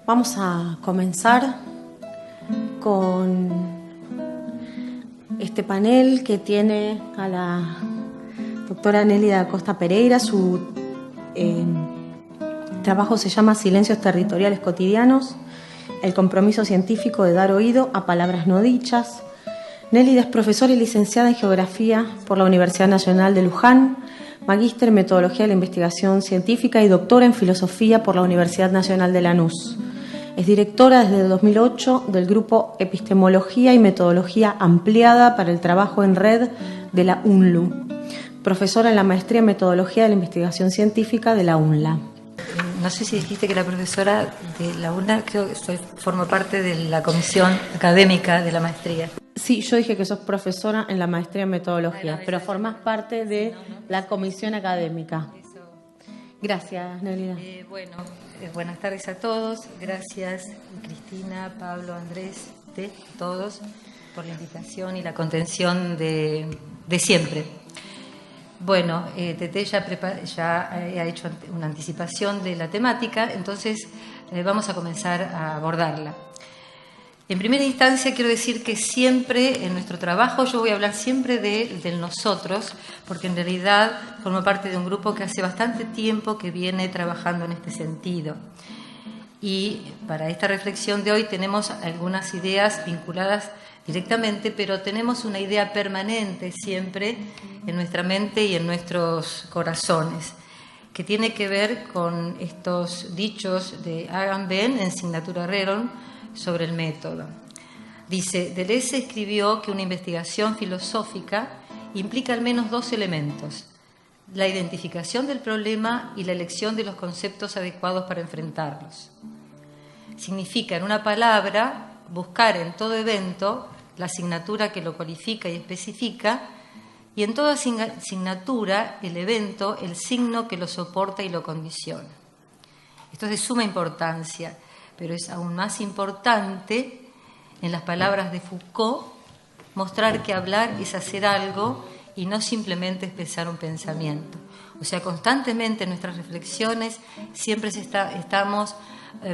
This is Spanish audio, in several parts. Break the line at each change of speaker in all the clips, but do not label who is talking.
Vamos a comenzar con este panel que tiene a la doctora Nélida Acosta Pereira. Su trabajo se llama Silencios territoriales cotidianos, el compromiso científico de dar oído a palabras no dichas. Nélida es profesora y licenciada en Geografía por la Universidad Nacional de Luján, magíster en Metodología de la Investigación Científica y doctora en Filosofía por la Universidad Nacional de Lanús. Es directora desde 2008 del Grupo Epistemología y Metodología Ampliada para el Trabajo en Red de la UNLU. Profesora en la Maestría en Metodología de la Investigación Científica de la UNLA.
No sé si dijiste que la profesora de la UNLA, creo que formo parte de la comisión académica de la maestría.
Sí, yo dije que sos profesora en la Maestría en Metodología, pero formás parte de la comisión académica. Gracias, Nélida.
Buenas tardes a todos. Gracias, Cristina, Pablo, Andrés, todos, por la invitación y la contención de siempre. Bueno, Tete ya ha hecho una anticipación de la temática, entonces vamos a comenzar a abordarla. En primera instancia quiero decir que siempre en nuestro trabajo yo voy a hablar siempre del nosotros, porque en realidad formo parte de un grupo que hace bastante tiempo que viene trabajando en este sentido. Y para esta reflexión de hoy tenemos algunas ideas vinculadas directamente, pero tenemos una idea permanente siempre en nuestra mente y en nuestros corazones, que tiene que ver con estos dichos de Agamben en Signatura Rerum sobre el método. Dice, Deleuze escribió que una investigación filosófica implica al menos dos elementos: la identificación del problema y la elección de los conceptos adecuados para enfrentarlos. Significa, en una palabra, buscar en todo evento la asignatura que lo cualifica y especifica, y en toda asignatura, el evento, el signo que lo soporta y lo condiciona. Esto es de suma importancia, pero es aún más importante, en las palabras de Foucault, mostrar que hablar es hacer algo y no simplemente expresar un pensamiento. O sea, constantemente en nuestras reflexiones siempre estamos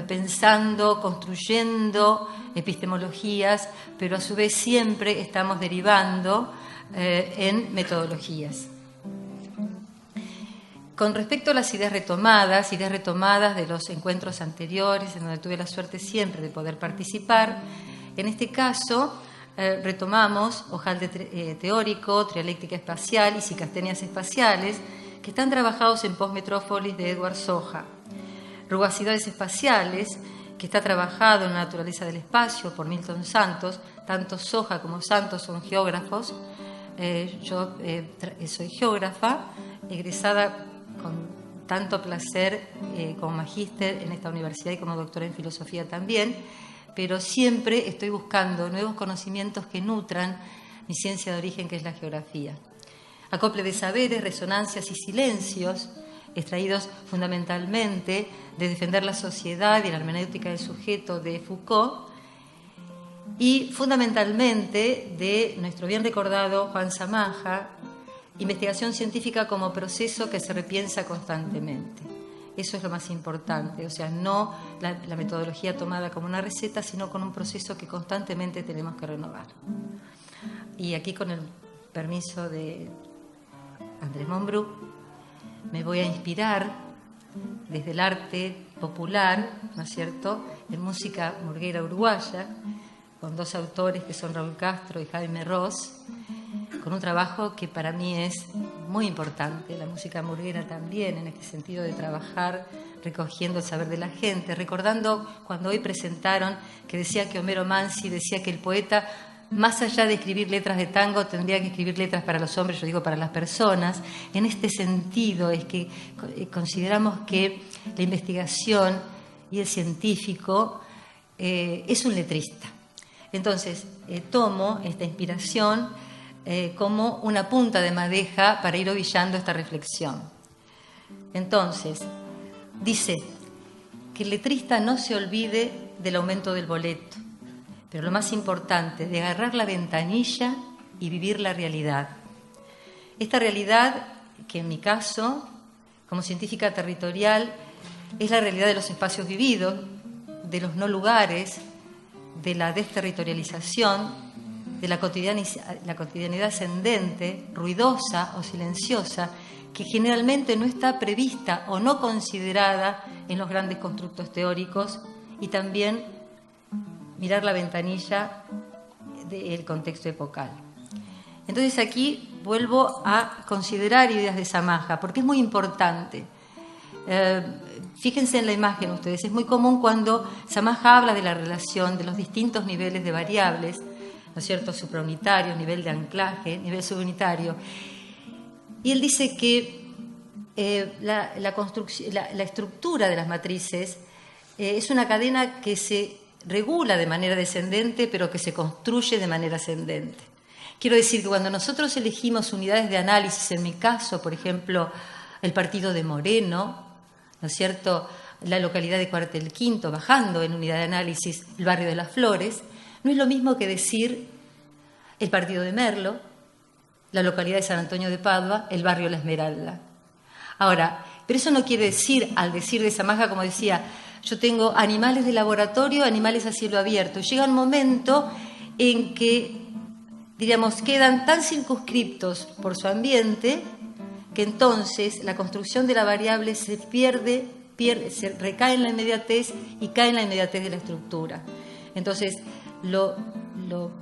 pensando, construyendo epistemologías, pero a su vez siempre estamos derivando en metodologías. Con respecto a las ideas retomadas de los encuentros anteriores, en donde tuve la suerte siempre de poder participar, en este caso retomamos Hojaldre teórico, trialéctica espacial y psicastenias espaciales, que están trabajados en Postmetrópolis de Edward Soja. Rugosidades espaciales, que está trabajado en la naturaleza del espacio por Milton Santos. Tanto Soja como Santos son geógrafos. Yo soy geógrafa, egresada con tanto placer como magíster en esta universidad y como doctora en filosofía también, pero siempre estoy buscando nuevos conocimientos que nutran mi ciencia de origen, que es la geografía. Acople de saberes, resonancias y silencios, extraídos fundamentalmente de Defender la sociedad y la hermenéutica del sujeto de Foucault, y fundamentalmente de nuestro bien recordado Juan Samaja, investigación científica como proceso que se repiensa constantemente. Eso es lo más importante, o sea, no la metodología tomada como una receta, sino con un proceso que constantemente tenemos que renovar. Y aquí, con el permiso de Andrés Monbrú, me voy a inspirar desde el arte popular, ¿no es cierto?, en música murguera uruguaya, con dos autores que son Raúl Castro y Jaime Ross, con un trabajo que para mí es muy importante, la música murguera también, en este sentido de trabajar recogiendo el saber de la gente, recordando cuando hoy presentaron que decía que Homero Mansi decía que el poeta, más allá de escribir letras de tango, tendría que escribir letras para los hombres, yo digo para las personas. En este sentido es que consideramos que la investigación y el científico es un letrista. Entonces, tomo esta inspiración como una punta de madeja para ir ovillando esta reflexión. Entonces, dice que el letrista no se olvide del aumento del boleto, pero lo más importante, de agarrar la ventanilla y vivir la realidad. Esta realidad, que en mi caso, como científica territorial, es la realidad de los espacios vividos, de los no lugares, de la desterritorialización, de la cotidianidad ascendente, ruidosa o silenciosa, que generalmente no está prevista o no considerada en los grandes constructos teóricos, y también mirar la ventanilla del contexto epocal. Entonces aquí vuelvo a considerar ideas de Samaja, porque es muy importante. Fíjense en la imagen ustedes, es muy común cuando Samaja habla de la relación de los distintos niveles de variables, ¿no es cierto?, supraunitarios, nivel de anclaje, nivel subunitario. Y él dice que la estructura de las matrices es una cadena que se regula de manera descendente, pero que se construye de manera ascendente. Quiero decir que cuando nosotros elegimos unidades de análisis, en mi caso, por ejemplo, el partido de Moreno, ¿no es cierto?, la localidad de Cuartel Quinto, bajando en unidad de análisis el barrio de Las Flores, no es lo mismo que decir el partido de Merlo, la localidad de San Antonio de Padua, el barrio La Esmeralda. Ahora, pero eso no quiere decir, al decir de Samaja, como decía, yo tengo animales de laboratorio, animales a cielo abierto. Llega un momento en que, diríamos, quedan tan circunscriptos por su ambiente que entonces la construcción de la variable se pierde, se recae en la inmediatez y cae en la inmediatez de la estructura. Entonces,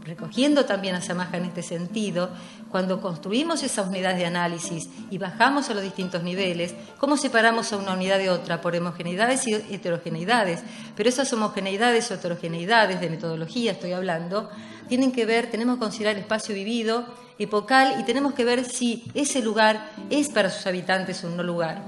recogiendo también a Samaja en este sentido, cuando construimos esas unidades de análisis y bajamos a los distintos niveles, ¿cómo separamos a una unidad de otra? Por homogeneidades y heterogeneidades. Pero esas homogeneidades o heterogeneidades de metodología, estoy hablando, tienen que ver, tenemos que considerar el espacio vivido, epocal, y tenemos que ver si ese lugar es para sus habitantes un no lugar.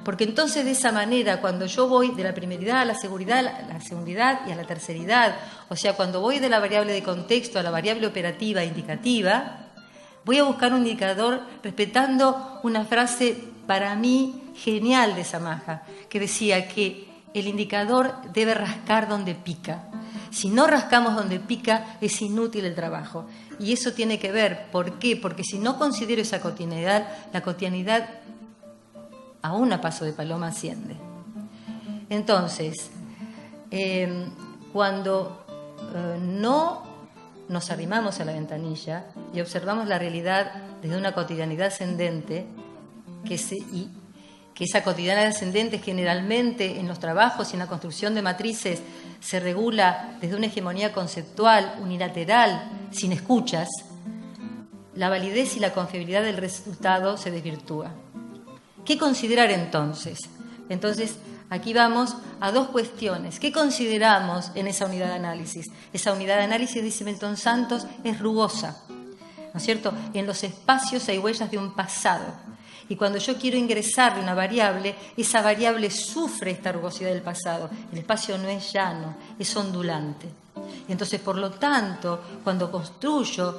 Porque entonces de esa manera, cuando yo voy de la primeridad a la segundidad y a la terceridad, o sea, cuando voy de la variable de contexto a la variable operativa e indicativa, voy a buscar un indicador respetando una frase para mí genial de Samaja, que decía que el indicador debe rascar donde pica. Si no rascamos donde pica, es inútil el trabajo. Y eso tiene que ver, ¿por qué? Porque si no considero esa cotidianidad, la cotidianidad aún a paso de paloma asciende. Entonces, cuando no nos arrimamos a la ventanilla y observamos la realidad desde una cotidianidad ascendente, que esa cotidianidad ascendente generalmente en los trabajos y en la construcción de matrices se regula desde una hegemonía conceptual, unilateral, sin escuchas, la validez y la confiabilidad del resultado se desvirtúa. ¿Qué considerar entonces? Entonces, aquí vamos a dos cuestiones. ¿Qué consideramos en esa unidad de análisis? Esa unidad de análisis, dice Milton Santos, es rugosa, ¿no es cierto? En los espacios hay huellas de un pasado. Y cuando yo quiero ingresarle una variable, esa variable sufre esta rugosidad del pasado. El espacio no es llano, es ondulante. Entonces, por lo tanto, cuando construyo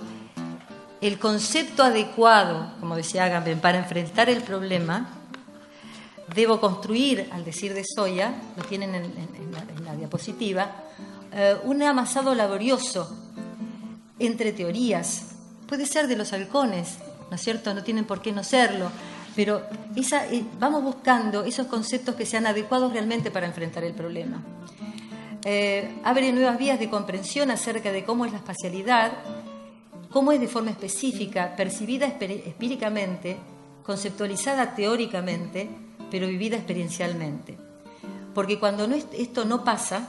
el concepto adecuado, como decía Agamben, para enfrentar el problema, debo construir, al decir de Soya, lo tienen en la diapositiva, un amasado laborioso entre teorías. Puede ser de los halcones, ¿no es cierto? No tienen por qué no serlo, pero vamos buscando esos conceptos que sean adecuados realmente para enfrentar el problema. Abre nuevas vías de comprensión acerca de cómo es la espacialidad, cómo es de forma específica, percibida empíricamente, conceptualizada teóricamente, pero vivida experiencialmente. Porque cuando esto no pasa,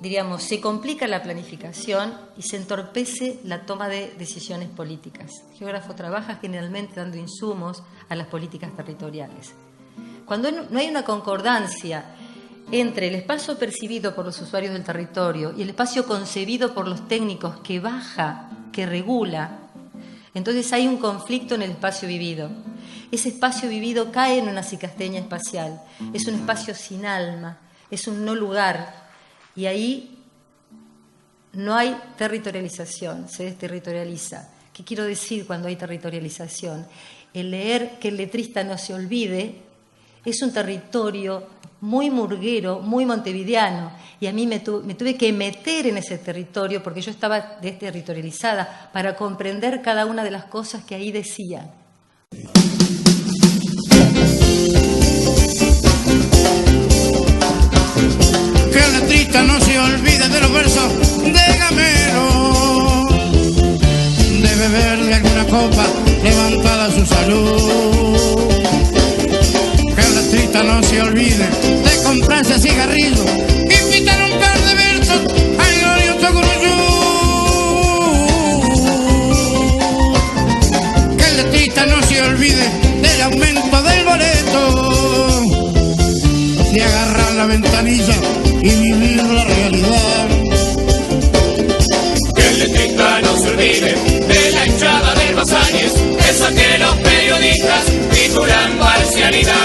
diríamos, se complica la planificación y se entorpece la toma de decisiones políticas. El geógrafo trabaja generalmente dando insumos a las políticas territoriales. Cuando no hay una concordancia entre el espacio percibido por los usuarios del territorio y el espacio concebido por los técnicos que baja, que regula, entonces hay un conflicto en el espacio vivido. Ese espacio vivido cae en una cicasteña espacial, es un espacio sin alma, es un no lugar, y ahí no hay territorialización, se desterritorializa. ¿Qué quiero decir cuando hay territorialización? El leer que el letrista no se olvide es un territorio muy murguero, muy montevideano, y a mí me tuve que meter en ese territorio porque yo estaba desterritorializada para comprender cada una de las cosas que ahí decían.
letrista no se olvide de los versos de Gamero, de beber de alguna copa levantada su salud. Que el letrista no se olvide de comprarse cigarrillos y pintar un par de versos al glorioso Guruyú. Que el letrista no se olvide del aumento del boleto, de agarrar la ventanilla y vivir la realidad.
Que el letrista no se olvide de la hinchada del Basáñez, esa que los periodistas titulan parcialidad.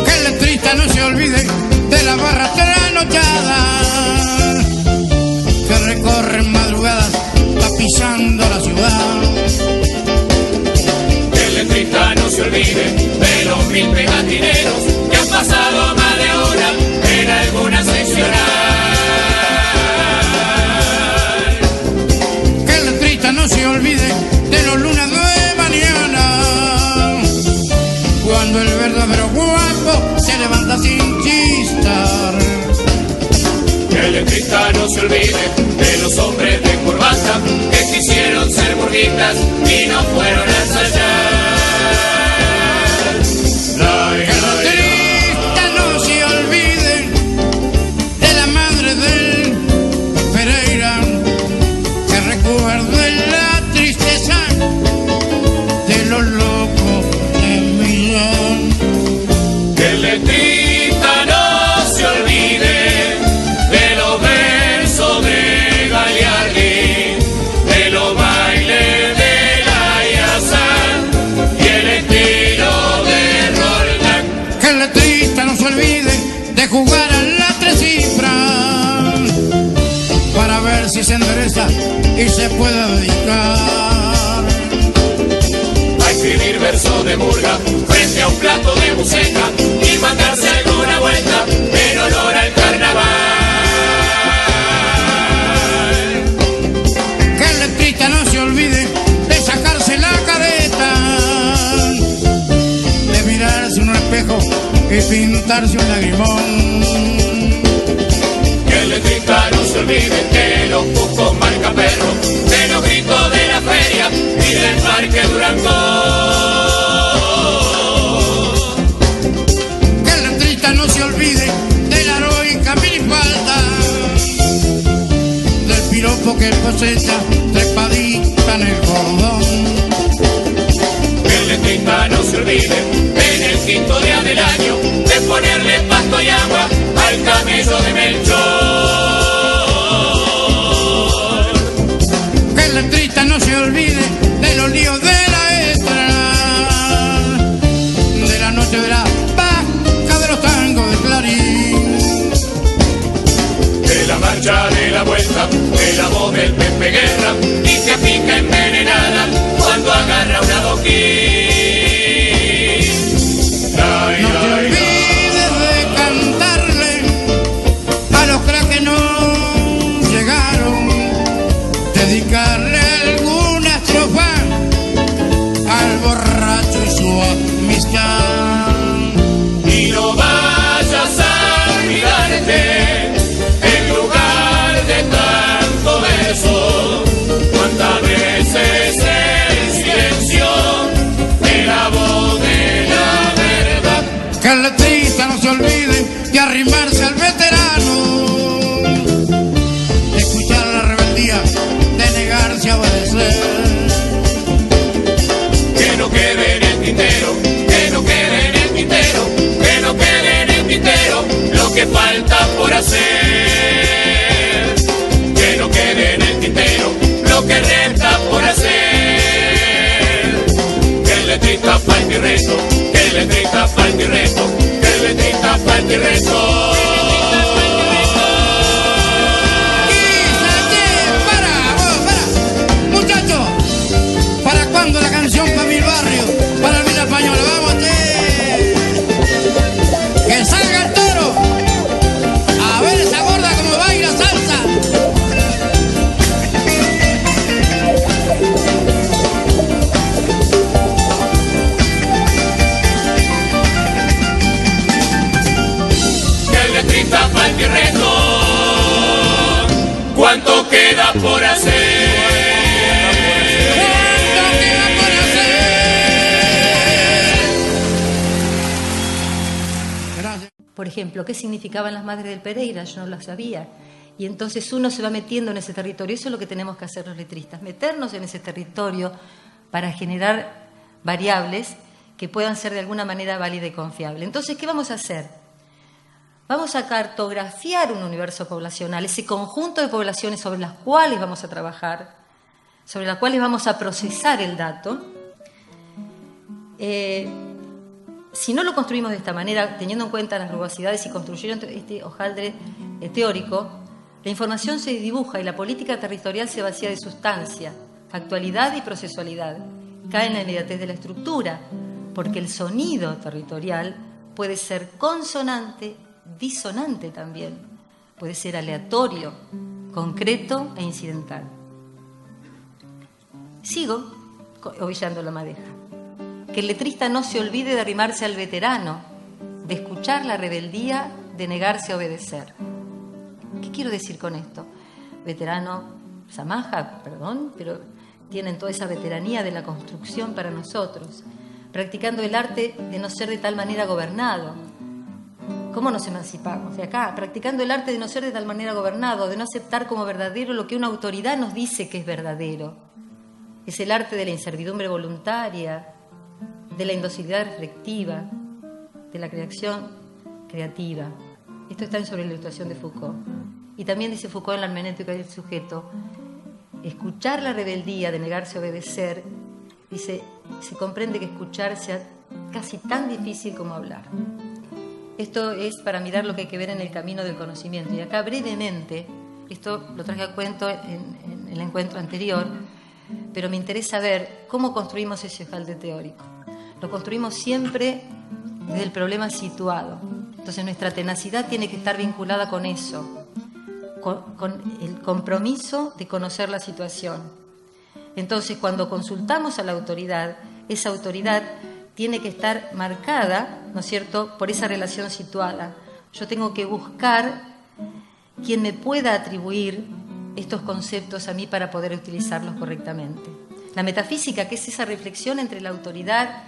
Que el letrista no se olvide de la barra trasnochada que recorren madrugadas tapizando la ciudad.
Que el letrista no se olvide de los 1000 pegatineros que han pasado más de hora en alguna seccional.
Que el letrista no se olvide de los lunes de mañana, cuando el verdadero guapo se levanta sin chistar.
Que el letrista no se olvide de los hombres de corbata que quisieron ser burguitas y no fueron a ensayar.
Que el letrista no se olvide de la madre del Pereira, que recuerde la tristeza de los locos de Millán.
Que el letrista no se olvide de los versos de Gagliardi, de los bailes de la Yazán y el estilo de Roldán.
Que el letrista no se olvide de jugar a las 3 cifras para ver si se endereza y se puede dedicar.
A escribir versos de murga frente a un plato de buceca y mandarse alguna vuelta en honor al carnaval.
Que el letrista no se olvide de sacarse la careta, de mirarse en un espejo y pintarse un lagrimón.
Que el letrista no se olvide de los buscos marca perro, de los gritos de la feria y del parque Durango.
Que el letrista no se olvide de la heroica minifalda, del piropo que cosecha trepadita en el cordón.
Que el letrista no se olvide en el quinto día del año de ponerle pasto y agua al camello de Melchor.
Que el letrista no se olvide de los líos de la extra, de la noche de la vaca, de los tangos de Clarín.
De la marcha de la vuelta, de la voz del Pepe Guerra y que pica envenenada cuando agarra un adoquín.
No te olvides de cantarle a los cracks que no llegaron, dedicarle alguna estrofa al borracho y su amistad.
Y no vayas a olvidarte en lugar de tanto verso, cuántas veces el silencio de la voz de la verdad.
Que el letrista no se olvide de arrimarse al veterano, de escuchar la rebeldía, de negarse a obedecer.
Que no quede en el tintero, que no quede en el tintero, que no quede en el tintero lo que falta por hacer. Que no quede en el tintero lo que resta por hacer. Que el letrista falte y rezo, que el letrista falte y rezo, que el letrista falte y rezo.
¿Para cuándo la canción para mi barrio? Para el Villa Española, vamos a que salga el toro. A ver esa gorda como baila salsa.
por hacer.
¿Cuánto queda por hacer? Gracias.
Por ejemplo, ¿qué significaban las madres del Pereira? Yo no lo sabía. Y entonces uno se va metiendo en ese territorio. Eso es lo que tenemos que hacer los letristas, meternos en ese territorio para generar variables que puedan ser de alguna manera válida y confiable. Entonces, ¿qué vamos a hacer? Vamos a cartografiar un universo poblacional, ese conjunto de poblaciones sobre las cuales vamos a trabajar, sobre las cuales vamos a procesar el dato. Si no lo construimos de esta manera, teniendo en cuenta las rugosidades y construyendo este hojaldre teórico, la información se dibuja y la política territorial se vacía de sustancia, factualidad y procesualidad. Cae en la inmediatez de la estructura, porque el sonido territorial puede ser consonante, disonante también, puede ser aleatorio, concreto e incidental. Sigo ovillando la madeja. Que el letrista no se olvide de arrimarse al veterano, de escuchar la rebeldía, de negarse a obedecer. ¿Qué quiero decir con esto? Veterano, Samaja, perdón, pero tienen toda esa veteranía de la construcción para nosotros, practicando el arte de no ser de tal manera gobernado. ¿Cómo nos emancipamos? De acá, practicando el arte de no ser de tal manera gobernado, de no aceptar como verdadero lo que una autoridad nos dice que es verdadero. Es el arte de la inservidumbre voluntaria, de la indocilidad reflexiva, de la creación creativa. Esto está en Sobre la Ilustración de Foucault. Y también dice Foucault en la hermenéutica del sujeto, escuchar la rebeldía de negarse a obedecer, dice, se comprende que escuchar sea casi tan difícil como hablar. Esto es para mirar lo que hay que ver en el camino del conocimiento. Y acá brevemente, esto lo traje a cuento en el encuentro anterior, pero me interesa ver cómo construimos ese hojaldre teórico. Lo construimos siempre desde el problema situado. Entonces nuestra tenacidad tiene que estar vinculada con eso, con el compromiso de conocer la situación. Entonces, cuando consultamos a la autoridad, esa autoridad tiene que estar marcada, ¿no es cierto?, por esa relación situada. Yo tengo que buscar quien me pueda atribuir estos conceptos a mí para poder utilizarlos correctamente. La metafísica, que es esa reflexión entre la autoridad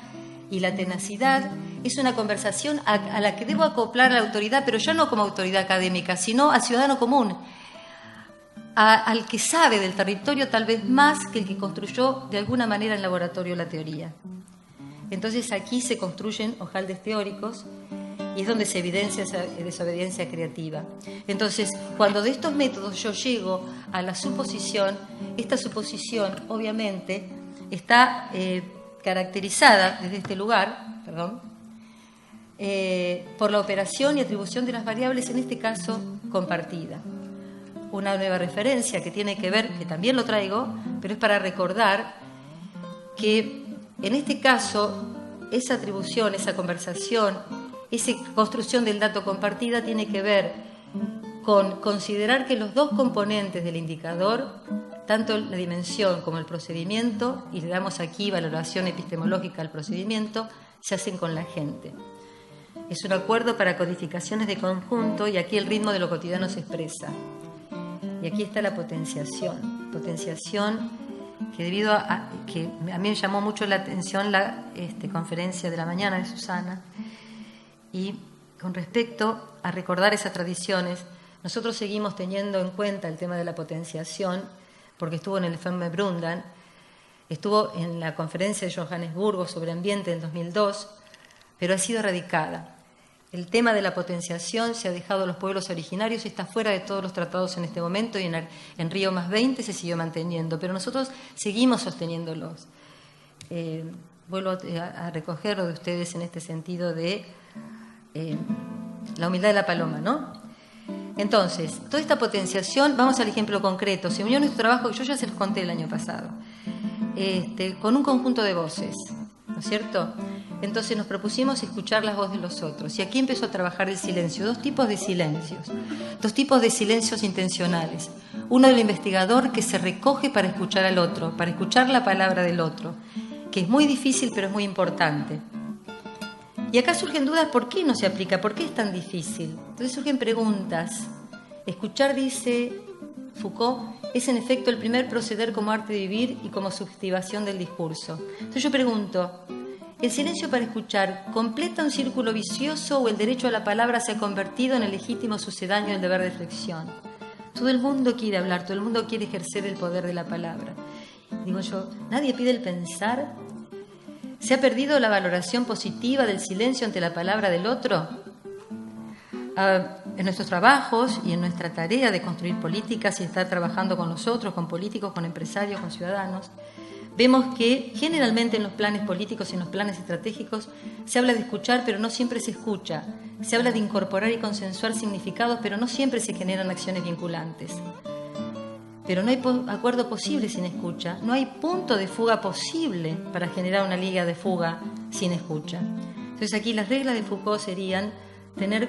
y la tenacidad, es una conversación a la que debo acoplar a la autoridad, pero ya no como autoridad académica, sino al ciudadano común, al que sabe del territorio tal vez más que el que construyó de alguna manera en laboratorio la teoría. Entonces aquí se construyen hojaldres teóricos y es donde se evidencia esa desobediencia creativa. Entonces, cuando de estos métodos yo llego a la suposición, esta suposición obviamente está caracterizada desde este lugar, por la operación y atribución de las variables, en este caso compartida. Una nueva referencia que tiene que ver, que también lo traigo, pero es para recordar que en este caso esa atribución, esa conversación, esa construcción del dato compartida tiene que ver con considerar que los dos componentes del indicador, tanto la dimensión como el procedimiento, y le damos aquí valoración epistemológica al procedimiento, se hacen con la gente. Es un acuerdo para codificaciones de conjunto y aquí el ritmo de lo cotidiano se expresa. Y aquí está la potenciación que debido a que a mí me llamó mucho la atención la conferencia de la mañana de Susana, y con respecto a recordar esas tradiciones, nosotros seguimos teniendo en cuenta el tema de la potenciación, porque estuvo en el FM Brundtland, estuvo en la conferencia de Johannesburgo sobre ambiente del 2002, pero ha sido erradicada. El tema de la potenciación se ha dejado a los pueblos originarios y está fuera de todos los tratados en este momento, y en Río +20 se siguió manteniendo, pero nosotros seguimos sosteniéndolos. Vuelvo a recogerlo de ustedes en este sentido de la humildad de la paloma, ¿no? Entonces, toda esta potenciación, vamos al ejemplo concreto, se unió nuestro trabajo, yo ya se los conté el año pasado, con un conjunto de voces, ¿no es cierto? Entonces nos propusimos escuchar las voces de los otros, y aquí empezó a trabajar el silencio, dos tipos de silencios intencionales. Uno del investigador que se recoge para escuchar al otro, para escuchar la palabra del otro, que es muy difícil pero es muy importante. Y acá surgen dudas, ¿por qué no se aplica? ¿Por qué es tan difícil? Entonces surgen preguntas. Escuchar, dice, Foucault, es en efecto el primer proceder como arte de vivir y como subjetivación del discurso. Entonces yo pregunto, ¿el silencio para escuchar completa un círculo vicioso o el derecho a la palabra se ha convertido en el legítimo sucedáneo del deber de reflexión? Todo el mundo quiere hablar, todo el mundo quiere ejercer el poder de la palabra. Digo yo, ¿nadie pide el pensar? ¿Se ha perdido la valoración positiva del silencio ante la palabra del otro? En nuestros trabajos y en nuestra tarea de construir políticas y estar trabajando con nosotros, con políticos, con empresarios, con ciudadanos, vemos que generalmente en los planes políticos y en los planes estratégicos se habla de escuchar, pero no siempre se escucha. Se habla de incorporar y consensuar significados, pero no siempre se generan acciones vinculantes. Pero no hay acuerdo posible sin escucha. No hay punto de fuga posible para generar una liga de fuga sin escucha. Entonces aquí las reglas de Foucault serían tener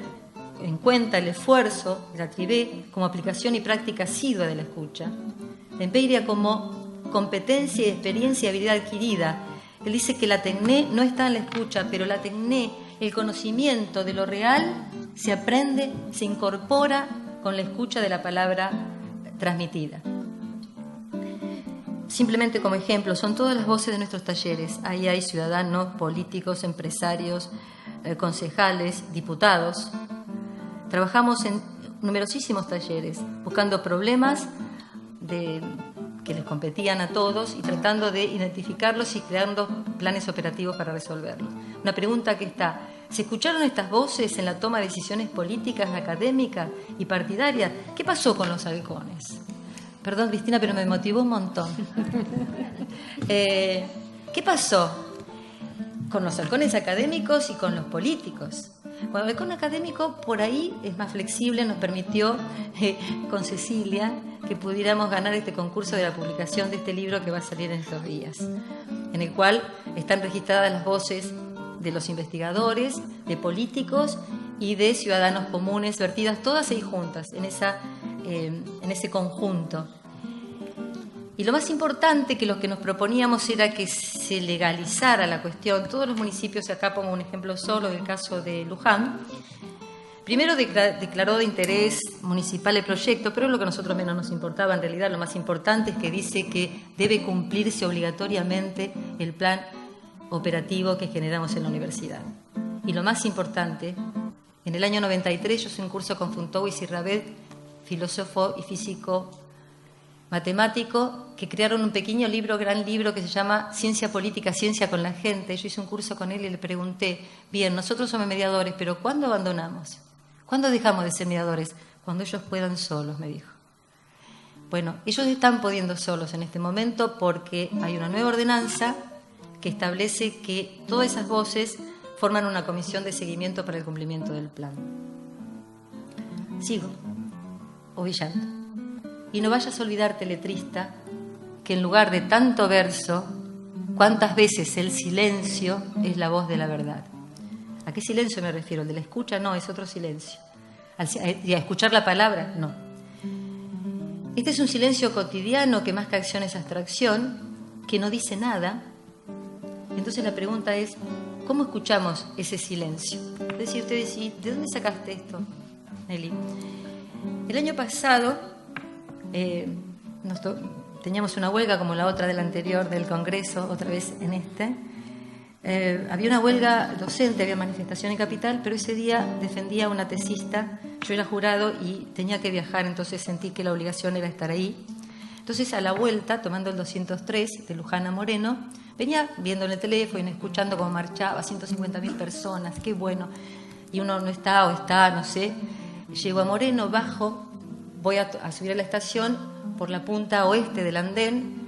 en cuenta el esfuerzo de la tribe como aplicación y práctica asidua de la escucha. La empiria como competencia y experiencia y habilidad adquirida. Él dice que la tecné no está en la escucha, pero la tecné, el conocimiento de lo real, se aprende, se incorpora con la escucha de la palabra transmitida. Simplemente como ejemplo, son todas las voces de nuestros talleres. Ahí hay ciudadanos, políticos, empresarios, concejales, diputados. Trabajamos en numerosísimos talleres, buscando problemas que les competían a todos y tratando de identificarlos y creando planes operativos para resolverlos. Una pregunta que está: ¿se escucharon estas voces en la toma de decisiones políticas, académicas y partidarias? ¿Qué pasó con los halcones? Perdón, Cristina, pero me motivó un montón. ¿Qué pasó con los halcones académicos y con los políticos? Bueno, el halcón académico por ahí es más flexible, nos permitió con Cecilia que pudiéramos ganar este concurso de la publicación de este libro que va a salir en estos días, en el cual están registradas las voces de los investigadores, de políticos y de ciudadanos comunes, vertidas todas ahí juntas, en ese conjunto. Y lo más importante que lo que nos proponíamos era que se legalizara la cuestión. Todos los municipios, acá pongo un ejemplo solo del caso de Luján, primero declaró de interés municipal el proyecto, pero es lo que a nosotros menos nos importaba. En realidad lo más importante es que dice que debe cumplirse obligatoriamente el plan operativo que generamos en la universidad. Y lo más importante, en el año 93 yo hice un curso con Fontowis y Rabet, filósofo y físico matemático, que crearon un pequeño libro, gran libro, que se llama Ciencia Política, Ciencia con la Gente. Yo hice un curso con él y le pregunté, bien, nosotros somos mediadores, pero ¿cuándo abandonamos? ¿Cuándo dejamos de ser mediadores? Cuando ellos puedan solos, me dijo. Bueno, ellos están pudiendo solos en este momento porque hay una nueva ordenanza que establece que todas esas voces forman una comisión de seguimiento para el cumplimiento del plan. Sigo, ovillando. Y no vayas a olvidarte, letrista, que en lugar de tanto verso, cuántas veces el silencio es la voz de la verdad. ¿A qué silencio me refiero? ¿El de la escucha? No, es otro silencio. ¿Y a escuchar la palabra? No. Este es un silencio cotidiano que más que acción es abstracción, que no dice nada. Entonces la pregunta es, ¿cómo escuchamos ese silencio? Es decir, ustedes decís, ¿de dónde sacaste esto, Nelly? El año pasado teníamos una huelga como la otra del anterior del Congreso, otra vez en este. Había una huelga docente, había manifestación en Capital, pero ese día defendía a una tesista, yo era jurado y tenía que viajar, entonces sentí que la obligación era estar ahí. Entonces a la vuelta, tomando el 203 de Luján a Moreno, venía viendo en el teléfono y escuchando cómo marchaba 150.000 personas, qué bueno, y uno no está o está, no sé. Llego a Moreno, bajo, voy a subir a la estación, por la punta oeste del andén,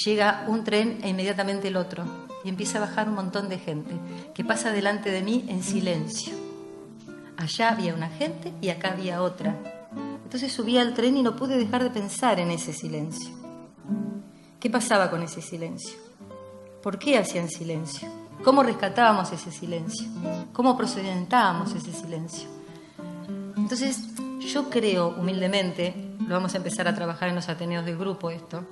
llega un tren e inmediatamente el otro, y empieza a bajar un montón de gente, que pasa delante de mí en silencio. Allá había una gente y acá había otra. Entonces subí al tren y no pude dejar de pensar en ese silencio. ¿Qué pasaba con ese silencio? ¿Por qué hacían silencio? ¿Cómo rescatábamos ese silencio? ¿Cómo procedimentábamos ese silencio? Entonces, yo creo, humildemente, lo vamos a empezar a trabajar en los ateneos del grupo esto,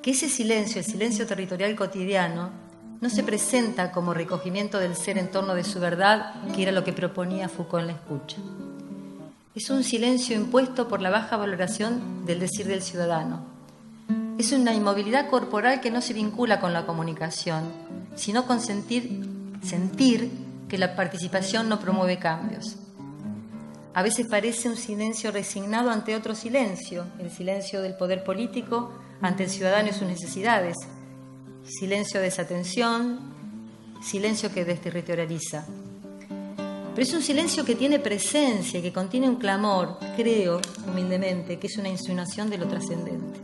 que ese silencio, el silencio territorial cotidiano, no se presenta como recogimiento del ser en torno de su verdad, que era lo que proponía Foucault en la escucha. Es un silencio impuesto por la baja valoración del decir del ciudadano. Es una inmovilidad corporal que no se vincula con la comunicación, sino con sentir que la participación no promueve cambios. A veces parece un silencio resignado ante otro silencio, el silencio del poder político ante el ciudadano y sus necesidades, silencio de desatención, silencio que desterritorializa. Pero es un silencio que tiene presencia, que contiene un clamor, creo humildemente, que es una insinuación de lo trascendente.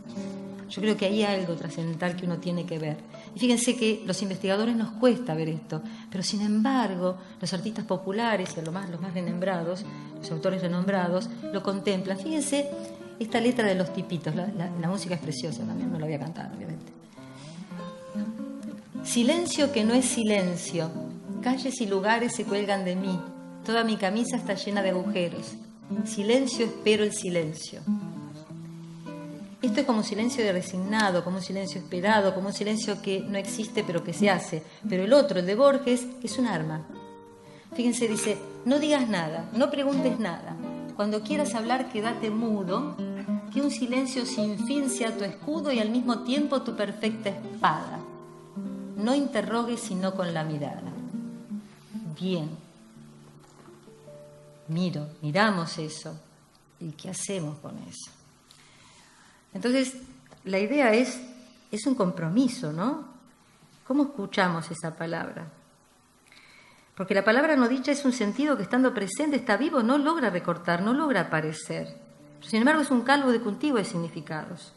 Yo creo que hay algo trascendental que uno tiene que ver. Y fíjense que los investigadores nos cuesta ver esto, pero sin embargo los artistas populares y los más renombrados, los autores renombrados, lo contemplan. Fíjense esta letra de Los Tipitos, la música es preciosa también, no la voy a cantar obviamente. Silencio que no es silencio, calles y lugares se cuelgan de mí, toda mi camisa está llena de agujeros, silencio espero el silencio. Esto es como un silencio de resignado, como un silencio esperado, como un silencio que no existe pero que se hace. Pero el otro, el de Borges, es un arma. Fíjense, dice, no digas nada, no preguntes nada. Cuando quieras hablar, quédate mudo, que un silencio sin fin sea tu escudo y al mismo tiempo tu perfecta espada. No interrogues sino con la mirada. Bien. Miramos eso. ¿Y qué hacemos con eso? Entonces, la idea es un compromiso, ¿no? ¿Cómo escuchamos esa palabra? Porque la palabra no dicha es un sentido que estando presente, está vivo, no logra recortar, no logra aparecer. Sin embargo, es un calvo de cultivo de significados.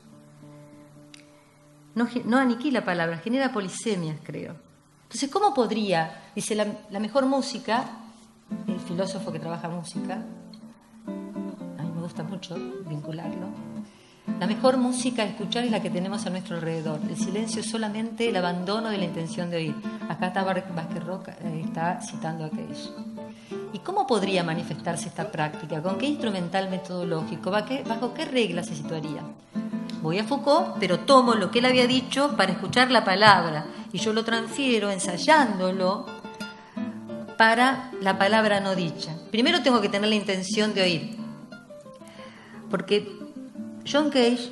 No aniquila palabras, genera polisemias, creo. Entonces, ¿cómo podría? Dice, la mejor música, el filósofo que trabaja música, a mí me gusta mucho vincularlo, la mejor música a escuchar es la que tenemos a nuestro alrededor. El silencio es solamente el abandono de la intención de oír. Acá está Vázquez Roca, está citando aquello. ¿Y cómo podría manifestarse esta práctica? ¿Con qué instrumental metodológico? ¿Bajo qué reglas se situaría? Voy a Foucault, pero tomo lo que él había dicho para escuchar la palabra y yo lo transfiero ensayándolo para la palabra no dicha. Primero tengo que tener la intención de oír, porque John Cage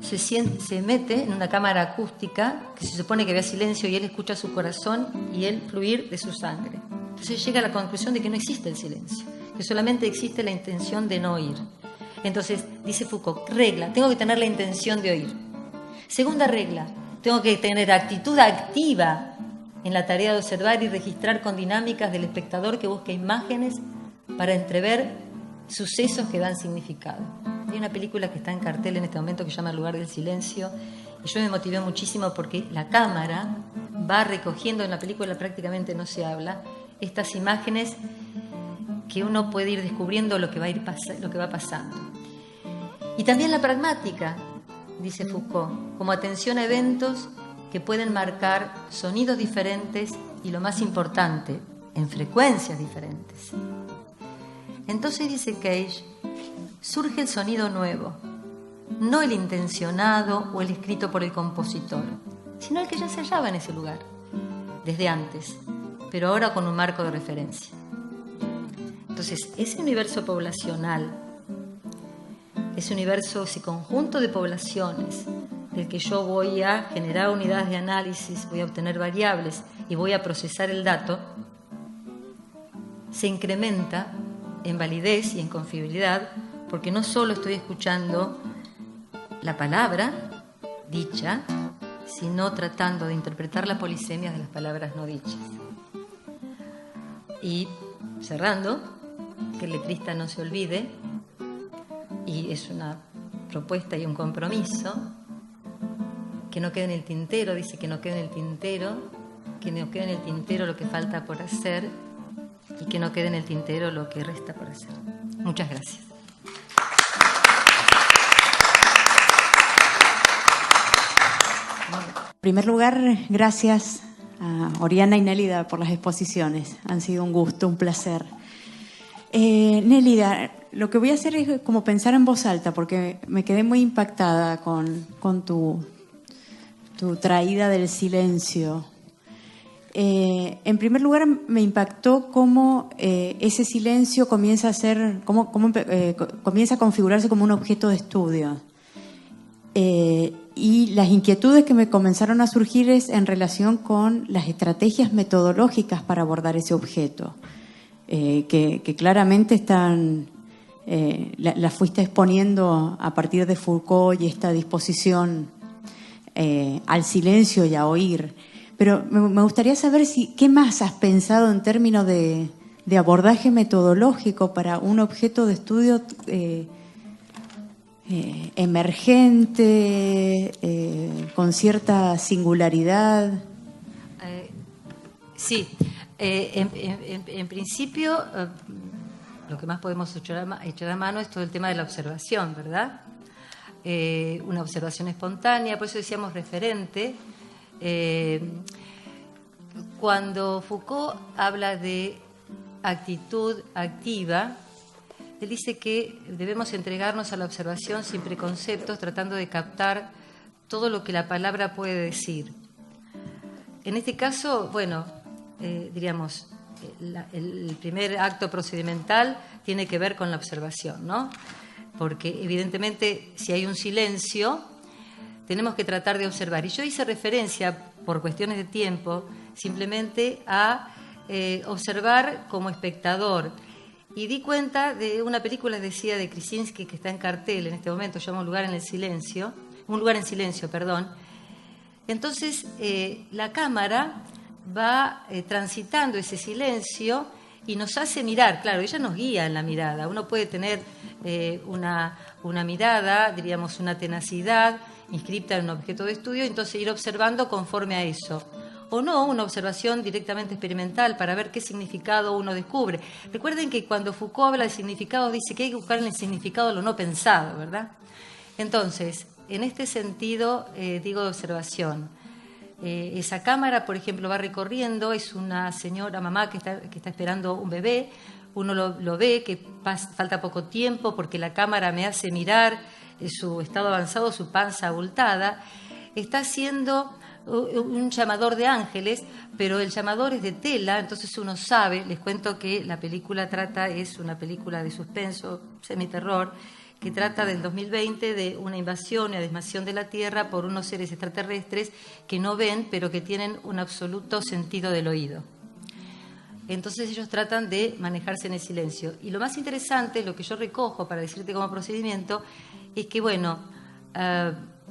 se mete en una cámara acústica que se supone que había silencio y él escucha su corazón y el fluir de su sangre. Entonces llega a la conclusión de que no existe el silencio, que solamente existe la intención de no oír. Entonces, dice Foucault, regla, tengo que tener la intención de oír. Segunda regla, tengo que tener actitud activa en la tarea de observar y registrar con dinámicas del espectador que busca imágenes para entrever sucesos que dan significado. Hay una película que está en cartel en este momento que se llama El lugar del silencio y yo me motivé muchísimo porque la cámara va recogiendo, en la película prácticamente no se habla, estas imágenes que uno puede ir descubriendo lo que va pasando. Y también la pragmática, dice Foucault, como atención a eventos que pueden marcar sonidos diferentes y, lo más importante, en frecuencias diferentes. Entonces, dice Cage, surge el sonido nuevo, no el intencionado o el escrito por el compositor, sino el que ya se hallaba en ese lugar, desde antes, pero ahora con un marco de referencia. Entonces, ese universo poblacional, ese universo, ese conjunto de poblaciones del que yo voy a generar unidades de análisis, voy a obtener variables y voy a procesar el dato, se incrementa en validez y en confiabilidad porque no solo estoy escuchando la palabra dicha, sino tratando de interpretar la polisemia de las palabras no dichas. Y cerrando, que el letrista no se olvide, y es una propuesta y un compromiso, que no quede en el tintero, dice que no quede en el tintero, que no quede en el tintero lo que falta por hacer y que no quede en el tintero lo que resta por hacer. Muchas gracias.
En primer lugar, gracias a Oriana y Nélida por las exposiciones. Han sido un gusto, un placer. Nélida, lo que voy a hacer es como pensar en voz alta, porque me quedé muy impactada con tu traída del silencio. En primer lugar, me impactó cómo ese silencio comienza a ser, comienza a configurarse como un objeto de estudio. Y las inquietudes que me comenzaron a surgir es en relación con las estrategias metodológicas para abordar ese objeto, que claramente están, las fuiste exponiendo a partir de Foucault y esta disposición al silencio y a oír. Pero me gustaría saber qué más has pensado en términos de abordaje metodológico para un objeto de estudio emergente, con cierta singularidad.
Sí, en principio lo que más podemos echar a mano es todo el tema de la observación, ¿verdad? Una observación espontánea, por eso decíamos referente. Cuando Foucault habla de actitud activa, él dice que debemos entregarnos a la observación sin preconceptos, tratando de captar todo lo que la palabra puede decir. En este caso, bueno, diríamos, el primer acto procedimental tiene que ver con la observación, ¿no? Porque evidentemente si hay un silencio, tenemos que tratar de observar. Y yo hice referencia, por cuestiones de tiempo, simplemente a observar como espectador. Y di cuenta de una película, decía, de Krasinski, que está en cartel en este momento, se llama Un lugar en silencio. Entonces, la cámara va transitando ese silencio y nos hace mirar. Claro, ella nos guía en la mirada. Uno puede tener una mirada, diríamos, una tenacidad inscripta en un objeto de estudio, entonces ir observando conforme a eso. O no, una observación directamente experimental para ver qué significado uno descubre. Recuerden que cuando Foucault habla de significados, dice que hay que buscar en el significado lo no pensado, ¿verdad? Entonces, en este sentido, digo de observación. Esa cámara, por ejemplo, va recorriendo, es una señora, mamá que está esperando un bebé, uno lo ve, que falta poco tiempo porque la cámara me hace mirar su estado avanzado, su panza abultada, está haciendo un llamador de ángeles, pero el llamador es de tela, entonces uno sabe, les cuento que la película es una película de suspenso, semiterror, que trata del 2020 de una invasión y adhesión de la Tierra por unos seres extraterrestres que no ven, pero que tienen un absoluto sentido del oído. Entonces ellos tratan de manejarse en el silencio. Y lo más interesante, lo que yo recojo para decirte como procedimiento, es que, bueno,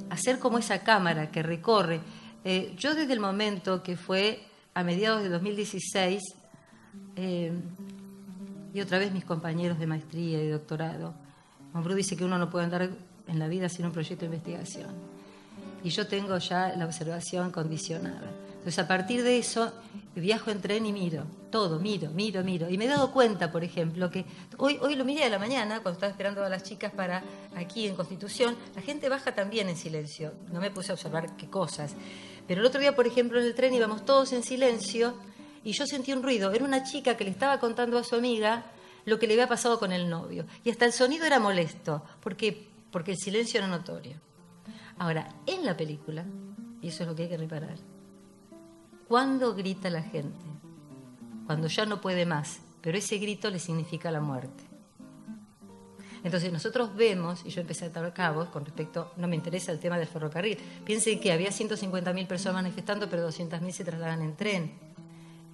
hacer como esa cámara que recorre. Yo desde el momento que fue a mediados de 2016, y otra vez mis compañeros de maestría y doctorado, Monbrú dice que uno no puede andar en la vida sin un proyecto de investigación. Y yo tengo ya la observación condicionada. Entonces, a partir de eso, viajo en tren y miro, todo, miro. Y me he dado cuenta, por ejemplo, que hoy lo miré a la mañana, cuando estaba esperando a las chicas para aquí en Constitución, la gente baja también en silencio. No me puse a observar qué cosas. Pero el otro día, por ejemplo, en el tren íbamos todos en silencio y yo sentí un ruido. Era una chica que le estaba contando a su amiga lo que le había pasado con el novio. Y hasta el sonido era molesto. ¿Por qué? Porque el silencio era notorio. Ahora, en la película, y eso es lo que hay que reparar, ¿cuándo grita la gente? Cuando ya no puede más, pero ese grito le significa la muerte. Entonces nosotros vemos, y yo empecé a atar cabos con respecto, no me interesa el tema del ferrocarril, piensen que había 150.000 personas manifestando, pero 200.000 se trasladan en tren.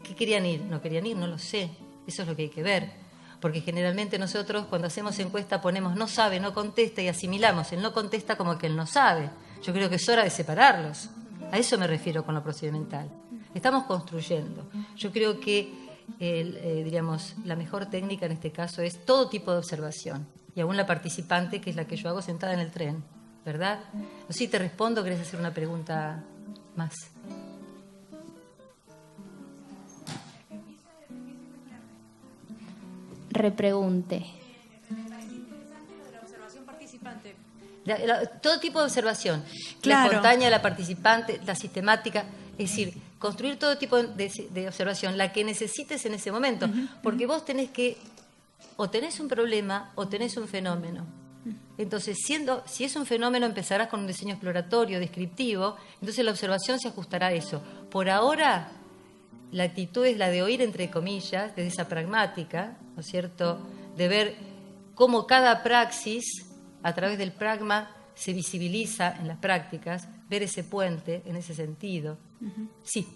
¿Qué querían ir? ¿No querían ir? No lo sé. Eso es lo que hay que ver. Porque generalmente nosotros cuando hacemos encuesta ponemos no sabe, no contesta y asimilamos el no contesta como que él no sabe. Yo creo que es hora de separarlos. A eso me refiero con lo procedimental. Estamos construyendo. Yo creo que diríamos, la mejor técnica en este caso es todo tipo de observación. Y aún la participante, que es la que yo hago sentada en el tren, ¿verdad? No sé si te respondo, ¿querés hacer una pregunta más?
Repregunte.
Todo tipo de observación,
Claro.
La espontánea, la participante, la sistemática, es decir, construir todo tipo de observación, la que necesites en ese momento, porque vos tenés que, o tenés un problema o tenés un fenómeno. Entonces, si es un fenómeno, empezarás con un diseño exploratorio, descriptivo, entonces la observación se ajustará a eso. Por ahora, la actitud es la de oír entre comillas, desde esa pragmática, ¿no es cierto?, de ver cómo cada praxis, a través del pragma, se visibiliza en las prácticas, ver ese puente en ese sentido. Uh-huh. Sí.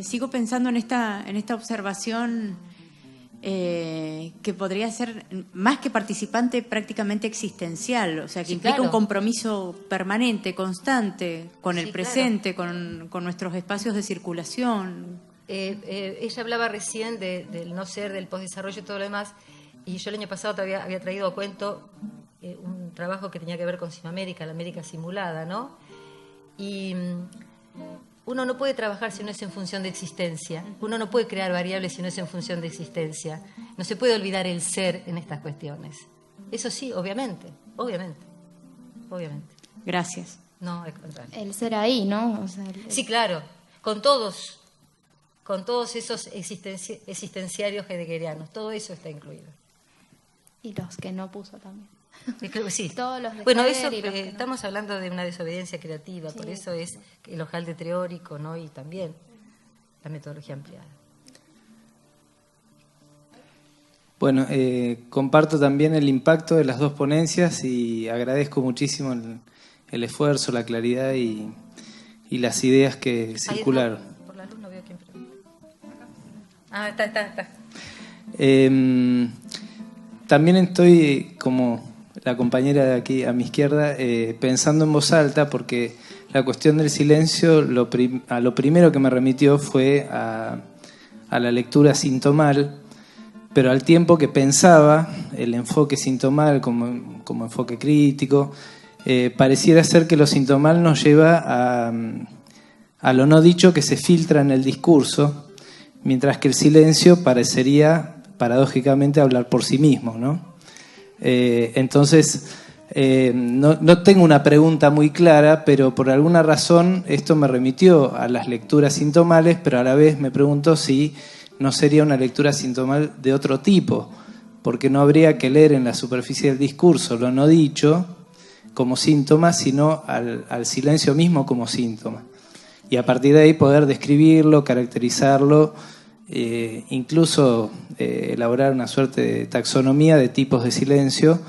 Sigo pensando en esta observación que podría ser, más que participante, prácticamente existencial, o sea, que implica un compromiso permanente, constante, con el presente, con nuestros espacios de circulación.
Ella hablaba recién del no ser, del postdesarrollo y todo lo demás, y yo el año pasado todavía había traído a cuento un trabajo que tenía que ver con Simamérica, la América simulada, ¿no? Y uno no puede trabajar si no es en función de existencia, uno no puede crear variables si no es en función de existencia, no se puede olvidar el ser en estas cuestiones. Eso sí, obviamente.
Gracias.
No, al contrario.
El ser ahí, ¿no? O sea,
sí, claro, con todos esos existenciarios heideggerianos, todo eso está incluido.
Y los que no puso también.
Sí.
Todos los de
bueno, eso
no.
Estamos hablando de una desobediencia creativa, sí. Por eso es el hojaldre teórico, ¿no? Y también la metodología ampliada.
Bueno, comparto también el impacto de las dos ponencias y agradezco muchísimo el esfuerzo, la claridad y las ideas que circularon.
No, por la luz no veo quién pregunta. Ah, está.
También estoy, como la compañera de aquí a mi izquierda, pensando en voz alta, porque la cuestión del silencio, lo primero que me remitió fue a la lectura sintomal, pero al tiempo que pensaba el enfoque sintomal como enfoque crítico, pareciera ser que lo sintomal nos lleva a lo no dicho que se filtra en el discurso, mientras que el silencio parecería paradójicamente hablar por sí mismo, ¿no? Entonces, no tengo una pregunta muy clara, pero por alguna razón esto me remitió a las lecturas sintomales, pero a la vez me pregunto si no sería una lectura sintomal de otro tipo, porque no habría que leer en la superficie del discurso lo no dicho como síntoma, sino al silencio mismo como síntoma. Y a partir de ahí poder describirlo, caracterizarlo, incluso elaborar una suerte de taxonomía de tipos de silencio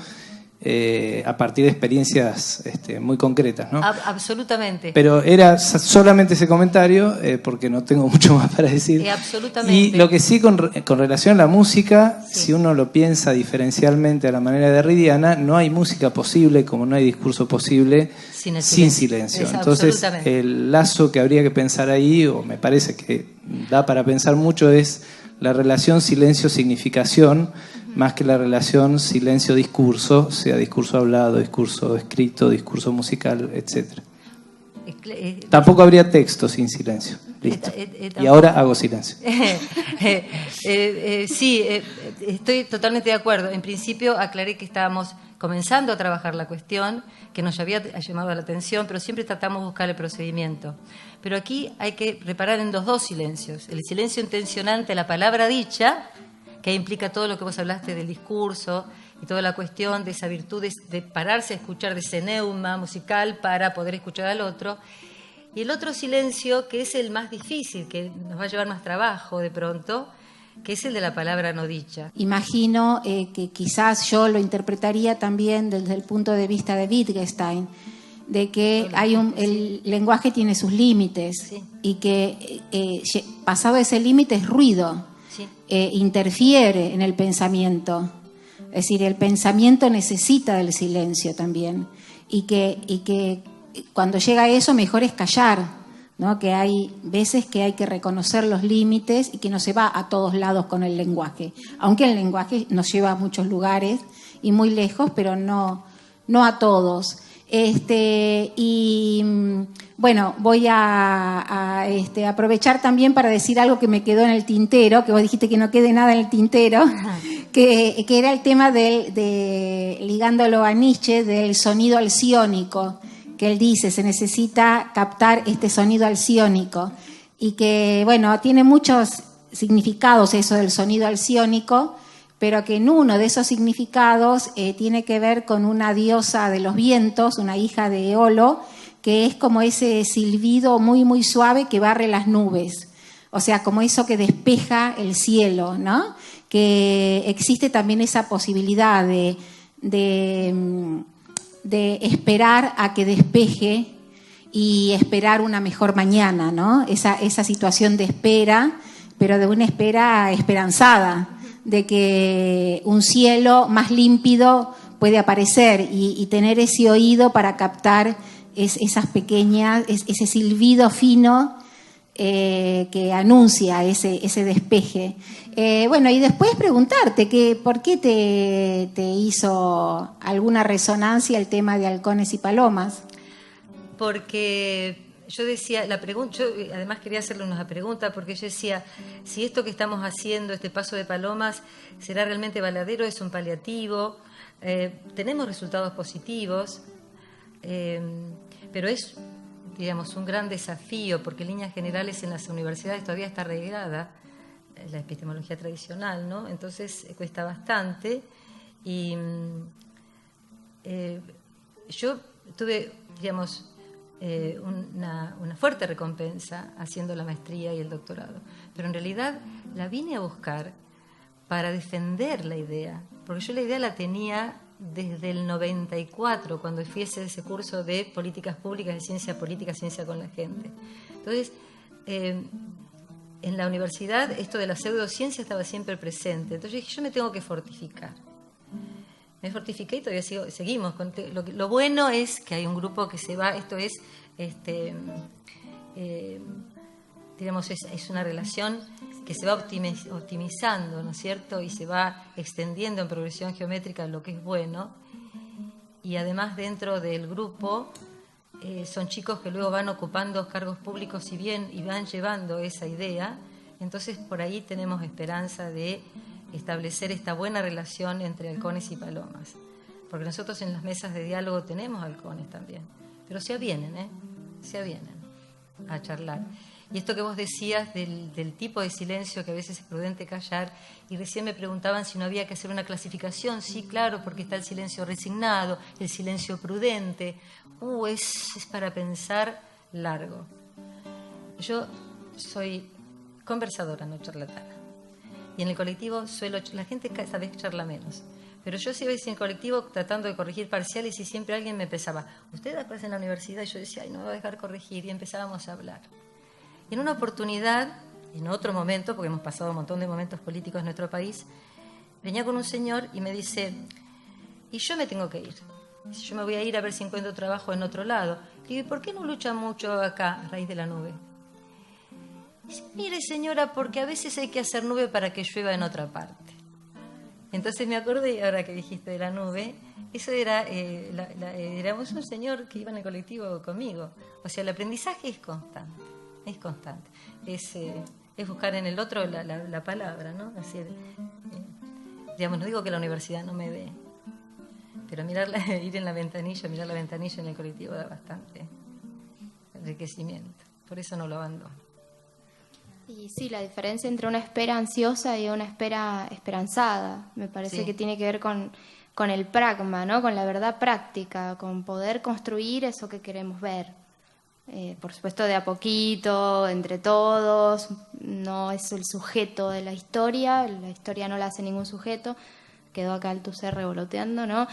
a partir de experiencias muy concretas, ¿no?
Absolutamente.
Pero era solamente ese comentario porque no tengo mucho más para decir.
Absolutamente.
Y lo que sí con relación a la música, sí. Si uno lo piensa diferencialmente a la manera derridiana, no hay música posible como no hay discurso posible sin silencio. Entonces el lazo que habría que pensar ahí, o me parece que da para pensar mucho, es la relación silencio-significación, más que la relación silencio-discurso, sea discurso hablado, discurso escrito, discurso musical, etc. Tampoco habría texto sin silencio. Listo. Y ahora hago silencio.
Sí, estoy totalmente de acuerdo. En principio aclaré que estábamos comenzando a trabajar la cuestión, que nos había llamado la atención, pero siempre tratamos de buscar el procedimiento. Pero aquí hay que reparar en los dos silencios. El silencio intencionante, la palabra dicha, que implica todo lo que vos hablaste del discurso y toda la cuestión de esa virtud de pararse a escuchar, de ese neuma musical para poder escuchar al otro. Y el otro silencio, que es el más difícil, que nos va a llevar más trabajo de pronto, que es el de la palabra no dicha.
Imagino que quizás yo lo interpretaría también desde el punto de vista de Wittgenstein, de que el lenguaje tiene sus límites, sí. Y que pasado ese límite es ruido, sí. Interfiere en el pensamiento. Es decir, el pensamiento necesita del silencio también, y que cuando llega a eso mejor es callar, ¿no? Que hay veces que hay que reconocer los límites y que no se va a todos lados con el lenguaje, aunque el lenguaje nos lleva a muchos lugares y muy lejos, pero no a todos. Y bueno, voy a aprovechar también para decir algo que me quedó en el tintero, que vos dijiste que no quede nada en el tintero, que era el tema ligándolo a Nietzsche, del sonido alciónico, que él dice, se necesita captar este sonido alciónico, y que, bueno, tiene muchos significados eso del sonido alciónico, pero que en uno de esos significados tiene que ver con una diosa de los vientos, una hija de Eolo, que es como ese silbido muy, muy suave que barre las nubes. O sea, como eso que despeja el cielo, ¿no? Que existe también esa posibilidad de esperar a que despeje y esperar una mejor mañana, ¿no? Esa situación de espera, pero de una espera esperanzada, de que un cielo más límpido puede aparecer y tener ese oído para captar esas pequeñas, ese silbido fino que anuncia ese despeje. Bueno, y después preguntarte ¿por qué te hizo alguna resonancia el tema de halcones y palomas?
Porque yo decía, yo además quería hacerle una pregunta, porque yo decía, si esto que estamos haciendo, este paso de palomas, será realmente valedero, es un paliativo, tenemos resultados positivos, pero es, digamos, un gran desafío, porque en líneas generales en las universidades todavía está arraigada la epistemología tradicional, ¿no? Entonces cuesta bastante, y yo tuve, digamos, una fuerte recompensa haciendo la maestría y el doctorado, pero en realidad la vine a buscar para defender la idea, porque yo la idea la tenía desde el 94, cuando fui a ese curso de políticas públicas, de ciencia política, ciencia con la gente. Entonces, en la universidad esto de la pseudociencia estaba siempre presente, entonces yo dije, yo me tengo que fortificar. Me fortifiqué y todavía seguimos. Lo bueno es que hay un grupo que se va, esto es, digamos, es una relación que se va optimizando, ¿no es cierto? Y se va extendiendo en progresión geométrica, lo que es bueno. Y además dentro del grupo son chicos que luego van ocupando cargos públicos y van llevando esa idea. Entonces por ahí tenemos esperanza de establecer esta buena relación entre halcones y palomas, porque nosotros en las mesas de diálogo tenemos halcones también, pero se avienen a charlar. Y esto que vos decías del tipo de silencio que a veces es prudente callar, y recién me preguntaban si no había que hacer una clasificación. Sí, claro, porque está el silencio resignado, el silencio prudente. Es para pensar largo. Yo soy conversadora, no charlatana. Y en el colectivo la gente cada vez charla menos. Pero yo sí a veces en el colectivo tratando de corregir parciales y siempre alguien me empezaba, ¿usted da clase en la universidad? Y yo decía, ay, no me voy a dejar corregir. Y empezábamos a hablar. Y en una oportunidad, en otro momento, porque hemos pasado un montón de momentos políticos en nuestro país, venía con un señor y me dice, y yo me tengo que ir. Yo me voy a ir a ver si encuentro trabajo en otro lado. Y digo, ¿y por qué no lucha mucho acá, a raíz de la nube? Dice, mire señora, porque a veces hay que hacer nube para que llueva en otra parte. Entonces me acordé, ahora que dijiste de la nube, eso éramos un señor que iba en el colectivo conmigo. O sea, el aprendizaje es constante, es buscar en el otro la palabra, ¿no? Así, digamos, no digo que la universidad no me dé, pero ir en la ventanilla, mirar la ventanilla en el colectivo da bastante enriquecimiento. Por eso no lo abandono.
Y sí, la diferencia entre una espera ansiosa y una espera esperanzada, me parece que tiene que ver con el pragma, ¿no? Con la verdad práctica, con poder construir eso que queremos ver. Por supuesto, de a poquito, entre todos, no es el sujeto de la historia no la hace ningún sujeto, quedó acá el Tusser revoloteando, ¿no?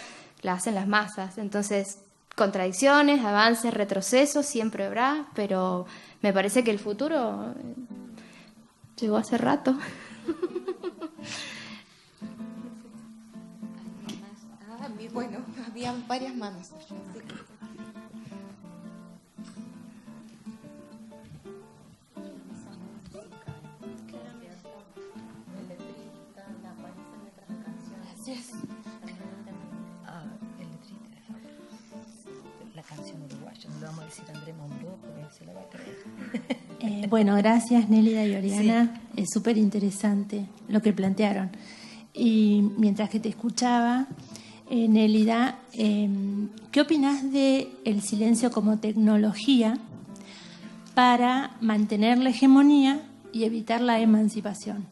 La hacen las masas. Entonces, contradicciones, avances, retrocesos, siempre habrá, pero me parece que el futuro llegó hace rato.
Bueno, habían varias manos. Gracias.
La canción uruguaya, no le vamos a decir a André Monroe porque se la va a creer.
Bueno, gracias Nélida y Oriana. Sí. Es súper interesante lo que plantearon. Y mientras que te escuchaba, Nélida, ¿qué opinás de el silencio como tecnología para mantener la hegemonía y evitar la emancipación?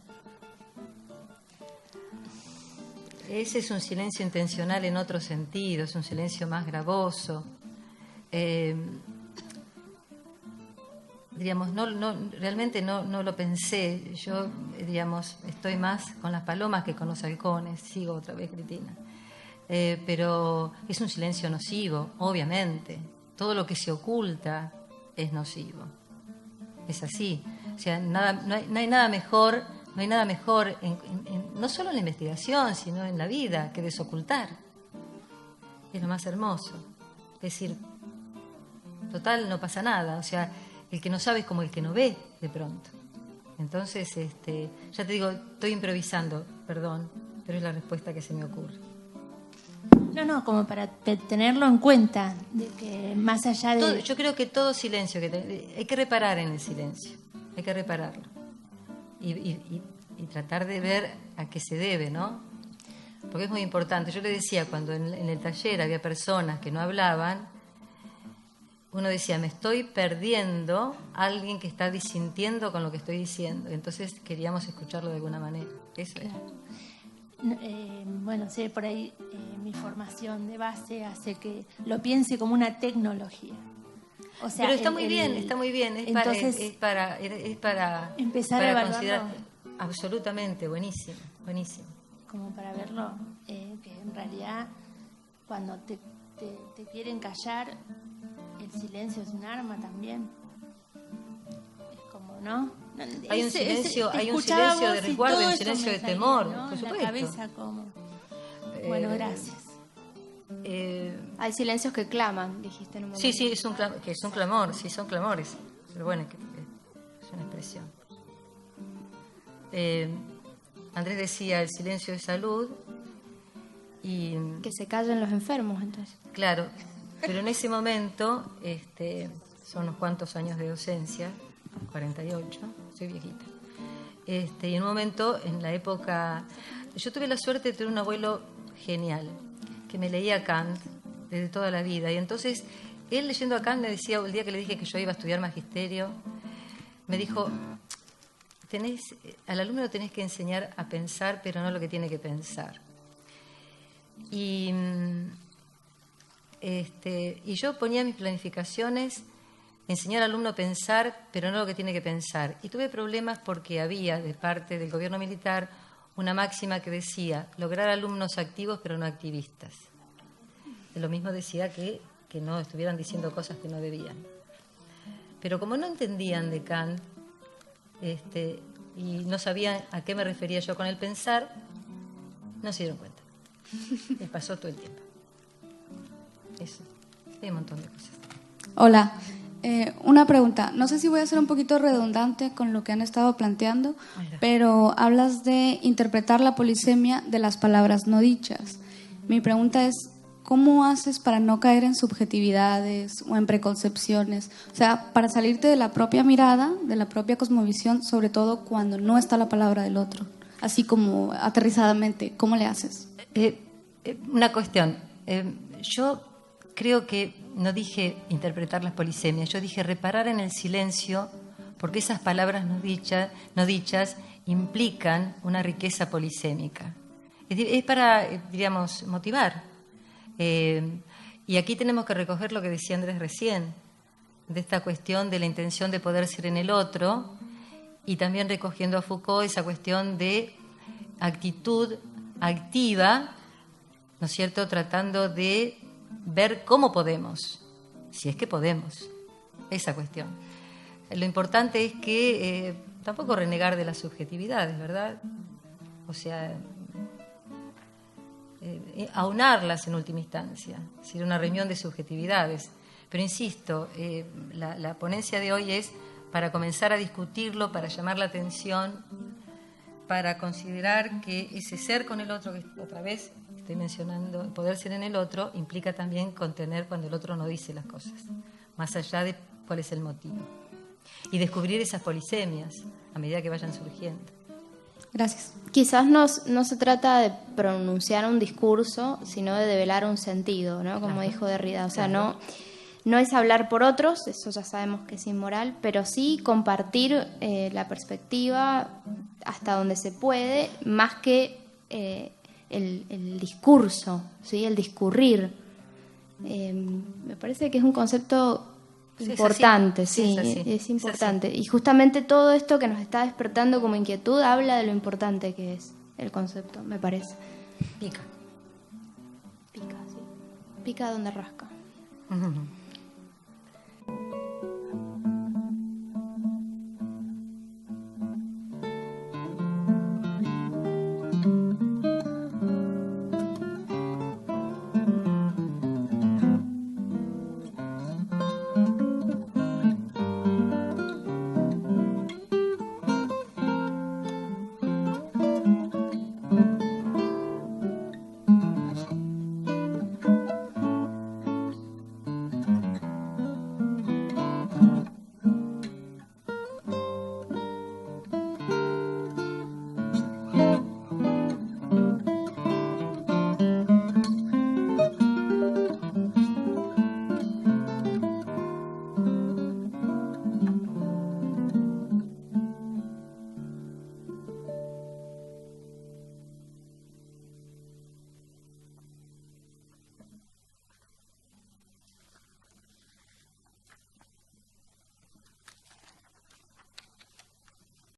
Ese es un silencio intencional en otro sentido, es un silencio más gravoso. digamos, realmente no lo pensé. Yo, digamos, estoy más con las palomas que con los halcones. Sigo otra vez, Cristina. Pero es un silencio nocivo, obviamente. Todo lo que se oculta es nocivo. Es así. O sea, no hay nada mejor, no solo en la investigación, sino en la vida, que desocultar. Es lo más hermoso. Es decir, total, no pasa nada. O sea, el que no sabe es como el que no ve, de pronto. Entonces, ya te digo, estoy improvisando, perdón, pero es la respuesta que se me ocurre.
No, como para tenerlo en cuenta, de que más allá de...
Yo creo que todo silencio, hay que reparar en el silencio, hay que repararlo. Y tratar de ver a qué se debe, ¿no? Porque es muy importante. Yo le decía, cuando en el taller había personas que no hablaban, uno decía, me estoy perdiendo a alguien que está disintiendo con lo que estoy diciendo. Entonces queríamos escucharlo de alguna manera. Eso es.
Bueno, sí, por ahí mi formación de base hace que lo piense como una tecnología. O sea,
pero está muy bien.
Entonces,
es para
empezar a evaluarlo.
Considerar. Absolutamente, buenísimo.
Como para verlo, que en realidad cuando te quieren callar, el silencio es un arma también. Es como, ¿no?
Hay un silencio de resguardo y un silencio de temor,
¿no?
por supuesto.
En la cabeza como... Bueno, gracias.
Hay silencios que claman, dijiste en un momento.
Sí, es un clamor, sí, son clamores. Pero bueno, es una expresión. Andrés decía, el silencio es salud. Y
que se callen los enfermos, entonces.
Claro, pero en ese momento, son unos cuantos años de docencia, 48, soy viejita. Y en un momento, en la época... Yo tuve la suerte de tener un abuelo genial, que me leía Kant desde toda la vida. Y entonces, él leyendo a Kant me decía, el día que le dije que yo iba a estudiar magisterio, me dijo, al alumno tenés que enseñar a pensar, pero no lo que tiene que pensar. Y yo ponía mis planificaciones, enseñar al alumno a pensar, pero no lo que tiene que pensar. Y tuve problemas porque había, de parte del gobierno militar, una máxima que decía, lograr alumnos activos, pero no activistas. Y lo mismo decía que no estuvieran diciendo cosas que no debían. Pero como no entendían de Kant, y no sabían a qué me refería yo con el pensar, no se dieron cuenta. Les pasó todo el tiempo. Eso. Hay un montón de cosas.
Hola. Una pregunta. No sé si voy a ser un poquito redundante con lo que han estado planteando, pero hablas de interpretar la polisemia de las palabras no dichas. Mi pregunta es, ¿cómo haces para no caer en subjetividades o en preconcepciones? O sea, para salirte de la propia mirada, de la propia cosmovisión, sobre todo cuando no está la palabra del otro. Así como aterrizadamente, ¿cómo le haces?
Una cuestión. Yo creo que no dije interpretar las polisemias, yo dije reparar en el silencio, porque esas palabras no dichas implican una riqueza polisémica. Es para, digamos, motivar. Y aquí tenemos que recoger lo que decía Andrés recién, de esta cuestión de la intención de poder ser en el otro, y también recogiendo a Foucault esa cuestión de actitud activa, ¿no es cierto?, tratando de ver cómo podemos, si es que podemos, esa cuestión. Lo importante es que tampoco renegar de las subjetividades, ¿verdad? O sea, aunarlas en última instancia, es decir, una reunión de subjetividades. Pero insisto, la ponencia de hoy es para comenzar a discutirlo, para llamar la atención, para considerar que ese ser con el otro, que otra vez estoy mencionando, poder ser en el otro, implica también contener cuando el otro no dice las cosas, más allá de cuál es el motivo. Y descubrir esas polisemias a medida que vayan surgiendo.
Gracias.
Quizás no se trata de pronunciar un discurso, sino de develar un sentido, ¿no? Como dijo Derrida. O sea, no es hablar por otros, eso ya sabemos que es inmoral, pero sí compartir la perspectiva hasta donde se puede, más que el discurso, ¿sí? El discurrir. Me parece que es un concepto importante, sí,
así.
es importante. Y justamente todo esto que nos está despertando como inquietud habla de lo importante que es el concepto, me parece.
Pica.
Pica, sí. Pica donde rasca.